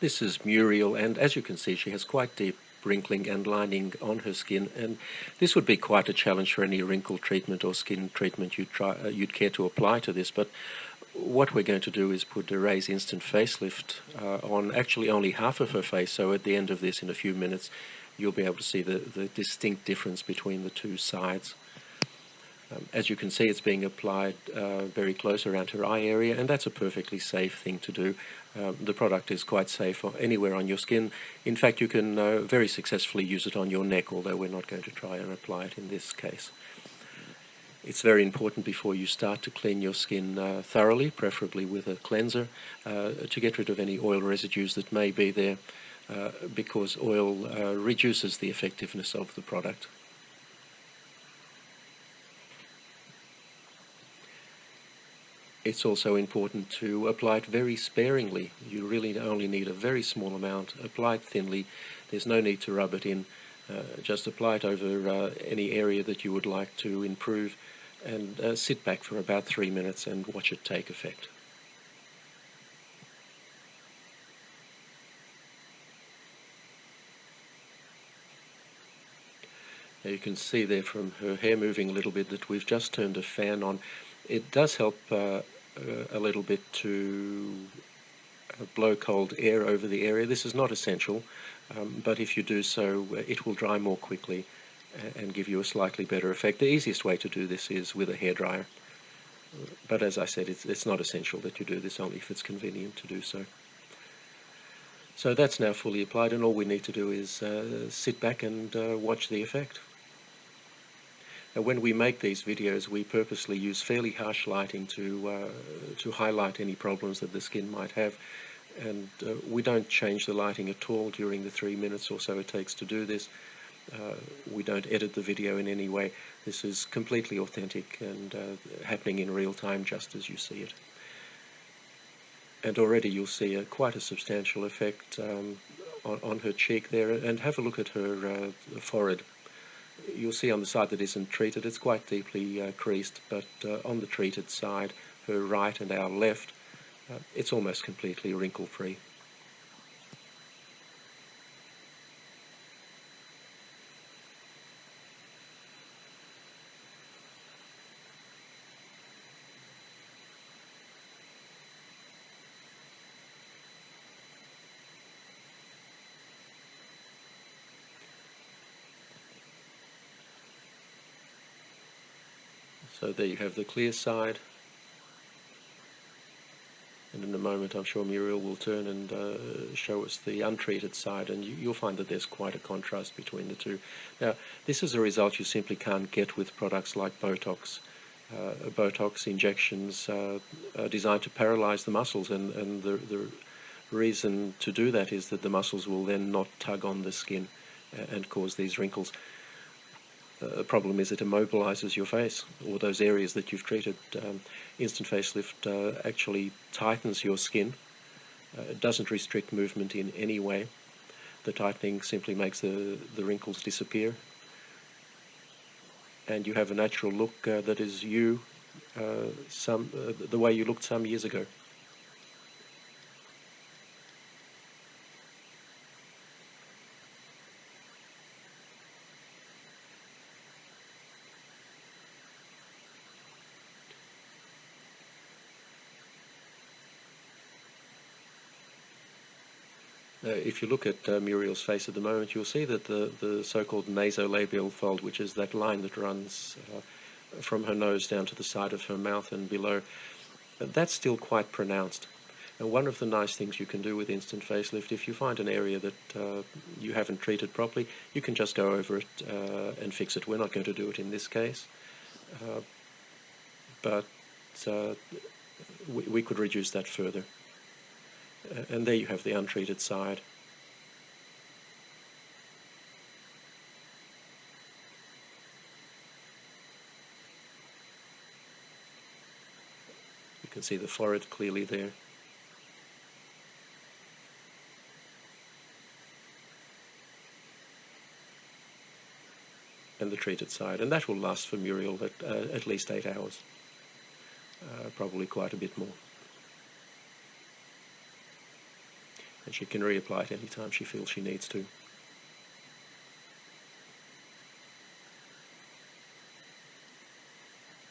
This is Muriel, and as you can see, she has quite deep wrinkling and lining on her skin, and this would be quite a challenge for any wrinkle treatment or skin treatment you'd care to apply to this. But what we're going to do is put a Raise Instant Facelift on actually only half of her face, so at the end of this, in a few minutes, you'll be able to see the distinct difference between the two sides. As you can see, it's being applied very close around her eye area, and that's a perfectly safe thing to do. The product is quite safe anywhere on your skin. In fact, you can very successfully use it on your neck, although we're not going to try and apply it in this case. It's very important before you start to clean your skin thoroughly, preferably with a cleanser, to get rid of any oil residues that may be there, because oil reduces the effectiveness of the product. It's also important to apply it very sparingly. You really only need a very small amount. Apply it thinly. There's no need to rub it in. Just apply it over any area that you would like to improve, and sit back for about 3 minutes and watch it take effect. Now you can see there from her hair moving a little bit that we've just turned a fan on. It does help a little bit to blow cold air over the area. This is not essential, but if you do so, it will dry more quickly and give you a slightly better effect. The easiest way to do this is with a hairdryer, but as I said, it's not essential that you do this, only if it's convenient to do so. So that's now fully applied, and all we need to do is sit back and watch the effect. Now, when we make these videos, we purposely use fairly harsh lighting to highlight any problems that the skin might have, and we don't change the lighting at all during the 3 minutes or so it takes to do this. We don't edit the video in any way. This is completely authentic and happening in real time, just as you see it. And already you'll see quite a substantial effect on her cheek there, and have a look at her forehead. You'll see on the side that isn't treated, it's quite deeply creased, but on the treated side, her right and our left, it's almost completely wrinkle-free. So there you have the clear side, and in a moment I'm sure Muriel will turn and show us the untreated side, and you'll find that there's quite a contrast between the two. Now, this is a result you simply can't get with products like Botox. Botox injections are designed to paralyze the muscles, and the reason to do that is that the muscles will then not tug on the skin and cause these wrinkles. The problem is it immobilizes your face, or those areas that you've treated. Instant Facelift actually tightens your skin. It doesn't restrict movement in any way. The tightening simply makes the wrinkles disappear, and you have a natural look that is you, the way you looked some years ago. If you look at Muriel's face at the moment, you'll see that the so-called nasolabial fold, which is that line that runs from her nose down to the side of her mouth and below, that's still quite pronounced. And one of the nice things you can do with Instant Facelift, if you find an area that you haven't treated properly, you can just go over it and fix it. We're not going to do it in this case, but we could reduce that further. And there you have the untreated side. You can see the forehead clearly there. And the treated side. And that will last for Muriel at least 8 hours. Probably quite a bit more. and she can reapply it anytime she feels she needs to.